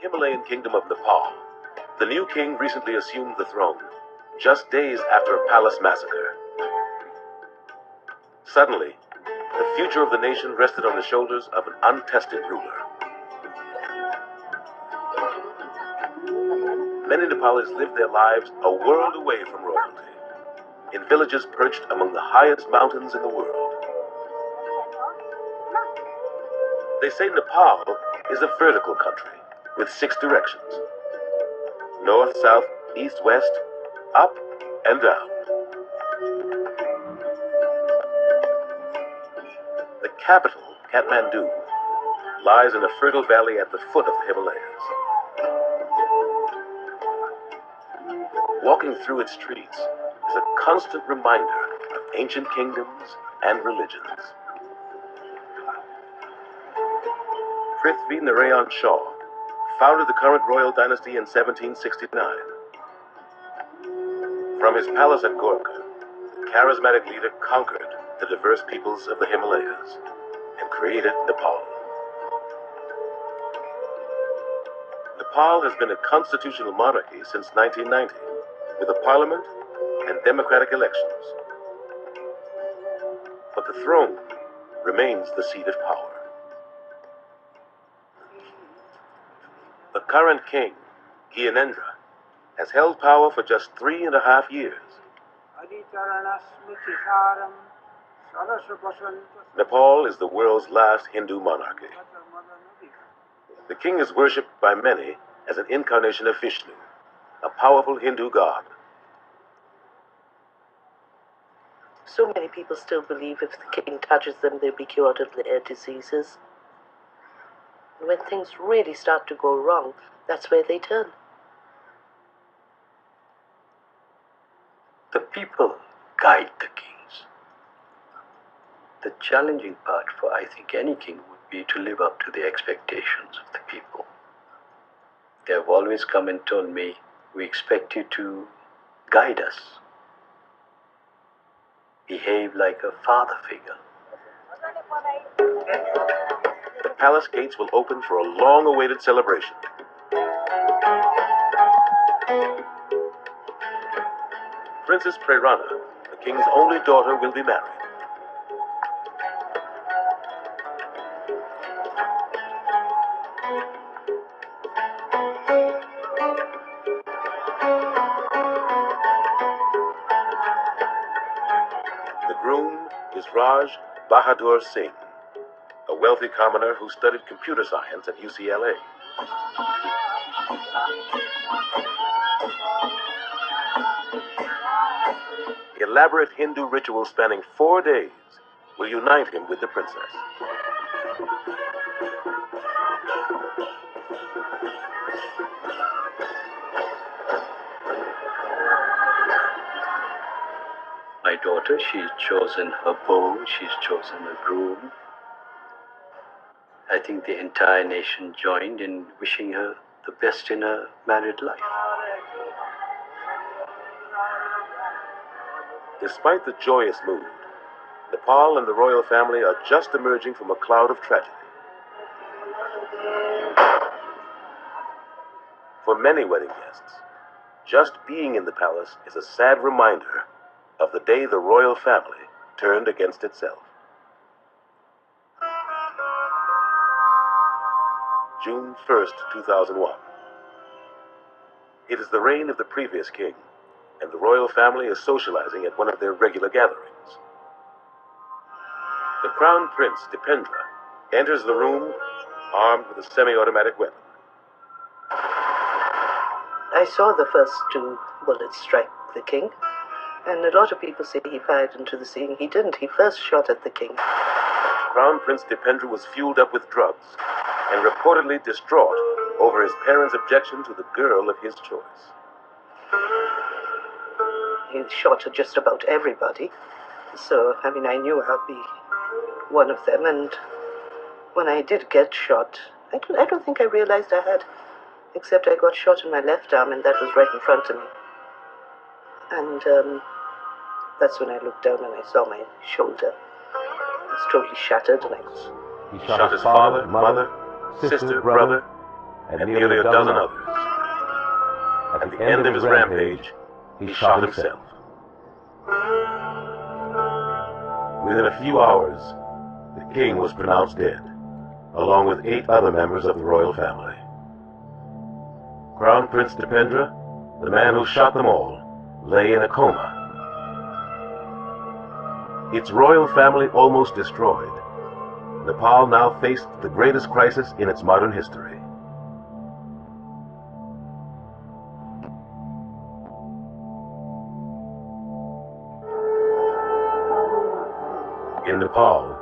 Himalayan kingdom of Nepal, the new king recently assumed the throne, just days after a palace massacre. Suddenly, the future of the nation rested on the shoulders of an untested ruler. Many Nepalis lived their lives a world away from royalty, in villages perched among the highest mountains in the world. They say Nepal is a vertical country with 6 directions: north, south, east, west, up, and down. The capital, Kathmandu, lies in a fertile valley at the foot of the Himalayas. Walking through its streets is a constant reminder of ancient kingdoms and religions. Prithvi Narayan Shah founded the current royal dynasty in 1769. From his palace at Gorkha, the charismatic leader conquered the diverse peoples of the Himalayas and created Nepal. Nepal has been a constitutional monarchy since 1990, with a parliament and democratic elections. But the throne remains the seat of power. The current king, Gyanendra, has held power for just 3.5 years. Nepal is the world's last Hindu monarchy. The king is worshipped by many as an incarnation of Vishnu, a powerful Hindu god. So many people still believe if the king touches them, they'll be cured of their diseases. And when things really start to go wrong, that's where they turn. The people guide the kings. The challenging part for, I think, any king would be to live up to the expectations of the people. They have always come and told me, we expect you to guide us. Behave like a father figure. The palace gates will open for a long-awaited celebration. Princess Prerana, the king's only daughter, will be married. The groom is Raj Bahadur Singh, a wealthy commoner who studied computer science at UCLA. Elaborate Hindu rituals spanning 4 days will unite him with the princess. My daughter, she's chosen her beau, she's chosen a groom. I think the entire nation joined in wishing her the best in her married life. Despite the joyous mood, Nepal and the royal family are just emerging from a cloud of tragedy. For many wedding guests, just being in the palace is a sad reminder of the day the royal family turned against itself. June 1st, 2001. It is the reign of the previous king, and the royal family is socializing at one of their regular gatherings. The Crown Prince, Dipendra, enters the room armed with a semi-automatic weapon. I saw the first 2 bullets strike the king, and a lot of people say he fired into the ceiling. He didn't. He first shot at the king. Crown Prince Dipendra was fueled up with drugs and reportedly distraught over his parents' objection to the girl of his choice. He shot at just about everybody. So, I knew I'd be one of them. And when I did get shot, I don't think I realized I had, except I got shot in my left arm, and that was right in front of me. And that's when I looked down and I saw my shoulder. It was totally shattered, and He shot his father, mother, sister, brother, and nearly a dozen others. At the end of his rampage, he shot himself. Within a few hours, the king was pronounced dead, along with 8 other members of the royal family. Crown Prince Dipendra, the man who shot them all, lay in a coma. Its royal family almost destroyed, Nepal now faced the greatest crisis in its modern history. In Nepal,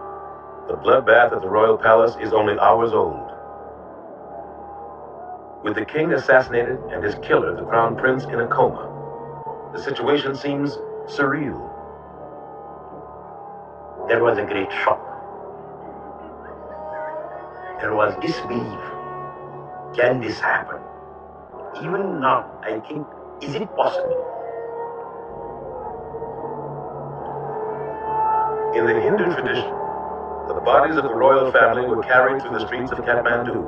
the bloodbath at the royal palace is only hours old. With the king assassinated and his killer, the crown prince, in a coma, the situation seems surreal. There was a great shock. There was disbelief. Can this happen? Even now, I think, is it possible? In the Hindu tradition, the bodies of the royal family were carried through the streets of Kathmandu.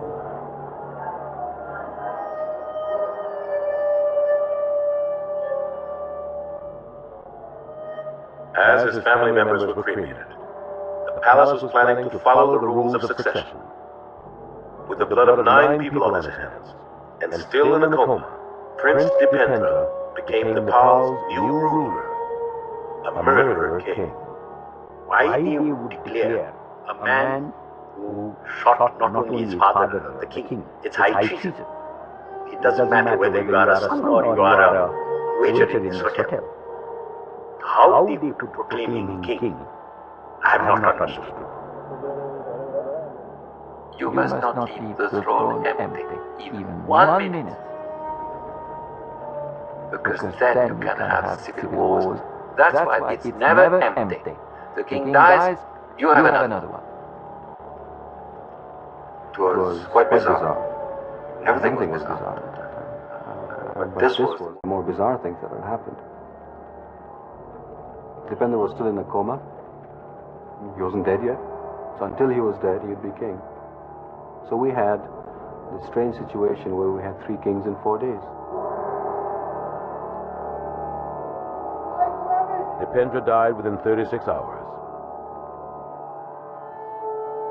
As his family members were cremated, the palace was planning to follow the rules of succession. With the blood of 9 people on his hands, and still in a coma, Prince Dipendra became Nepal's new ruler, a murderer king. Why they would declare a man who shot not only his father, the king, it's high treason. It doesn't matter whether you are a son or you are a waiter in this hotel. How they could proclaim him king, I have not understood. You must not leave the throne empty, even 1 minute. Because then you can have civil wars. That's why it's never empty. The king dies, you have another one. It was quite bizarre. Everything was bizarre. But this was the more bizarre things that had happened. Dipendra was still in a coma. He wasn't dead yet. So until he was dead, he'd be king. So we had this strange situation where we had 3 kings in 4 days. Dipendra died within 36 hours.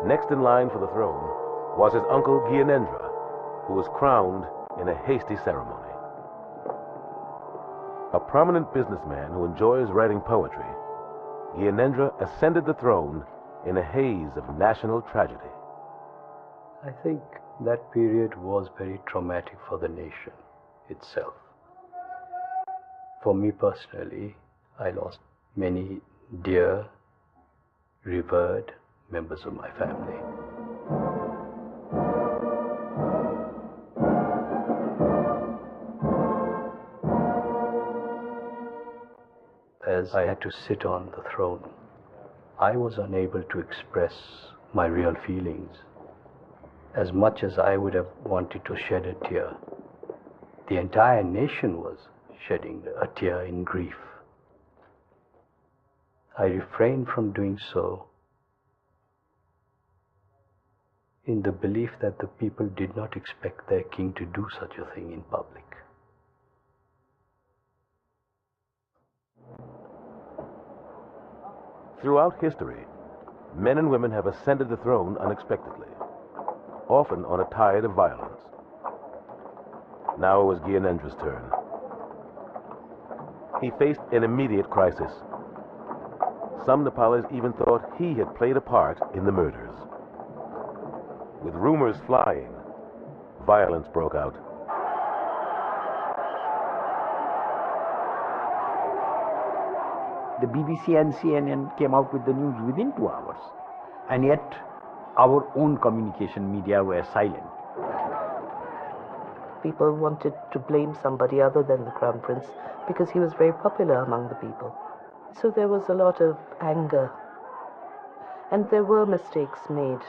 Next in line for the throne was his uncle Gyanendra, who was crowned in a hasty ceremony. A prominent businessman who enjoys writing poetry, Gyanendra ascended the throne in a haze of national tragedy. I think that period was very traumatic for the nation itself. For me personally, I lost many dear, revered members of my family. As I had to sit on the throne, I was unable to express my real feelings. As much as I would have wanted to shed a tear, the entire nation was shedding a tear in grief. I refrained from doing so in the belief that the people did not expect their king to do such a thing in public. Throughout history, men and women have ascended the throne unexpectedly, often on a tide of violence. Now it was Gyanendra's turn. He faced an immediate crisis. Some Nepalis even thought he had played a part in the murders. With rumors flying, violence broke out. The BBC and CNN came out with the news within 2 hours. And yet, our own communication media were silent. People wanted to blame somebody other than the Crown Prince because he was very popular among the people. So there was a lot of anger. And there were mistakes made.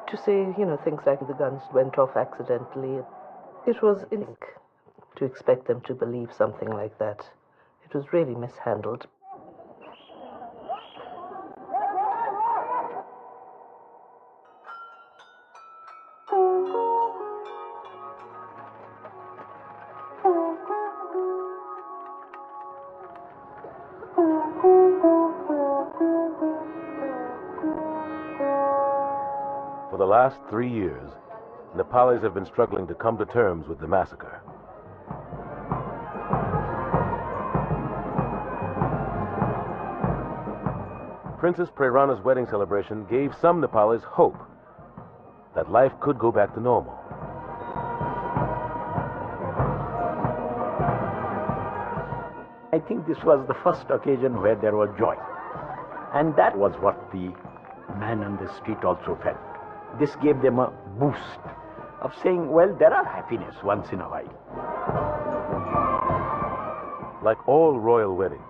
To say, things like the guns went off accidentally, it was to expect them to believe something like that. It was really mishandled. last 3 years, Nepalis have been struggling to come to terms with the massacre. Princess Prerana's wedding celebration gave some Nepalis hope that life could go back to normal. I think this was the first occasion where there was joy. And that was what the man on the street also felt. This gave them a boost of saying, well, there are happiness once in a while. Like all royal weddings,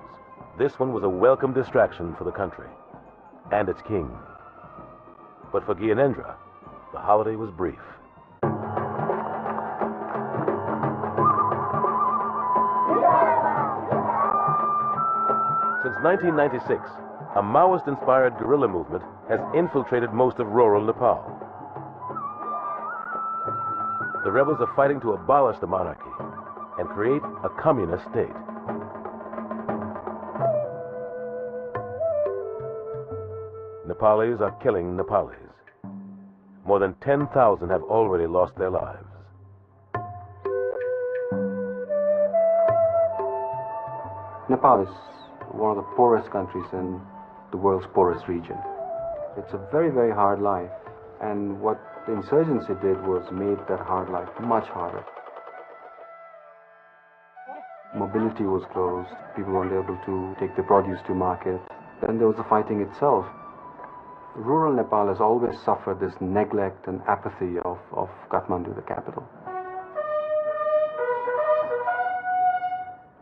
this one was a welcome distraction for the country and its king. But for Gyanendra, the holiday was brief. Since 1996, a Maoist-inspired guerrilla movement has infiltrated most of rural Nepal. The rebels are fighting to abolish the monarchy and create a communist state. Nepalis are killing Nepalis. More than 10,000 have already lost their lives. Nepal is one of the poorest countries in the world's poorest region. It's a very, very hard life. And what the insurgency did was made that hard life much harder. Mobility was closed. People weren't able to take their produce to market. Then there was the fighting itself. Rural Nepal has always suffered this neglect and apathy of Kathmandu, the capital.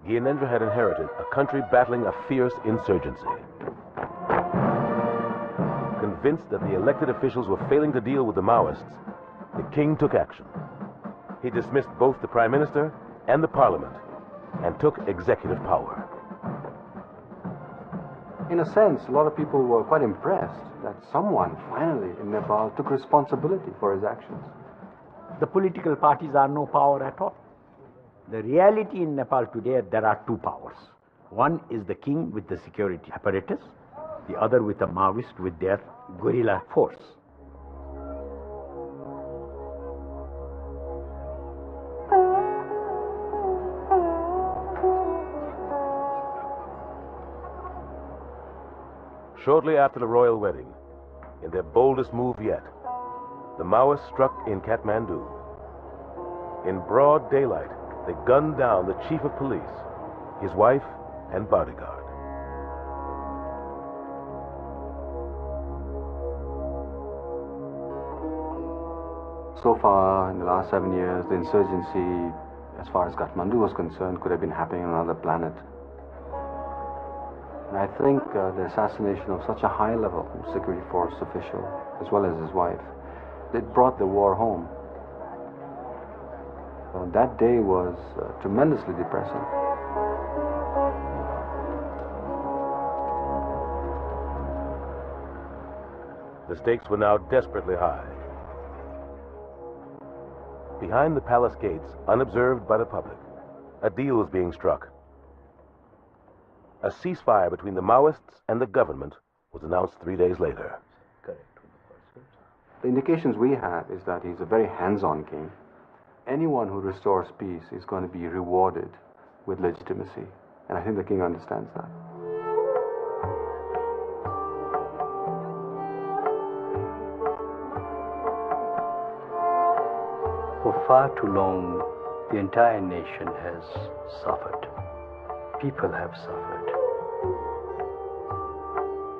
Gyanendra had inherited a country battling a fierce insurgency. Convinced that the elected officials were failing to deal with the Maoists, the king took action. He dismissed both the prime minister and the parliament and took executive power. In a sense, a lot of people were quite impressed that someone finally in Nepal took responsibility for his actions. The political parties are no power at all. The reality in Nepal today, there are two powers. One is the king with the security apparatus, the other with the Maoist with their guerrilla force. Shortly after the royal wedding, in their boldest move yet, the Maoists struck in Kathmandu. In broad daylight, they gunned down the chief of police, his wife, and bodyguard. So far, in the last 7 years, the insurgency, as far as Kathmandu was concerned, could have been happening on another planet. And I think the assassination of such a high-level security force official, as well as his wife, it brought the war home. That day was tremendously depressing. The stakes were now desperately high. Behind the palace gates, unobserved by the public, a deal was being struck. A ceasefire between the Maoists and the government was announced 3 days later. The indications we have is that he's a very hands-on king. Anyone who restores peace is going to be rewarded with legitimacy. And I think the king understands that. For far too long, the entire nation has suffered. People have suffered.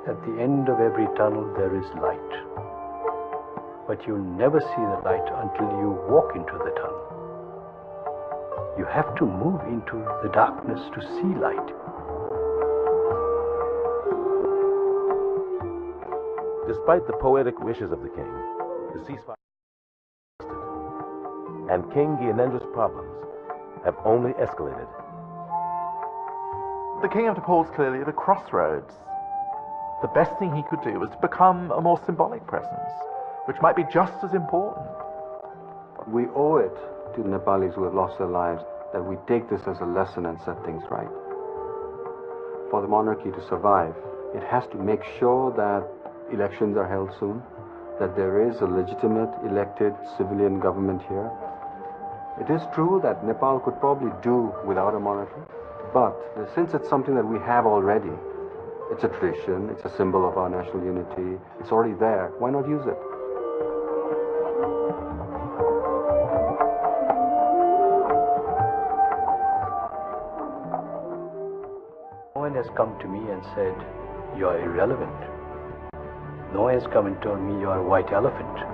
At the end of every tunnel, there is light. But you never see the light until you walk into the tunnel. You have to move into the darkness to see light. Despite the poetic wishes of the king, the ceasefire and King Gyanendra's problems have only escalated. The King of Nepal is clearly at a crossroads. The best thing he could do was to become a more symbolic presence, which might be just as important. We owe it to the Nepalis who have lost their lives that we take this as a lesson and set things right. For the monarchy to survive, it has to make sure that elections are held soon, that there is a legitimate elected civilian government here. It is true that Nepal could probably do without a monarchy, but since it's something that we have already, it's a tradition, it's a symbol of our national unity, it's already there, why not use it? No one has come to me and said, "You are irrelevant." No one has come and told me you are a white elephant.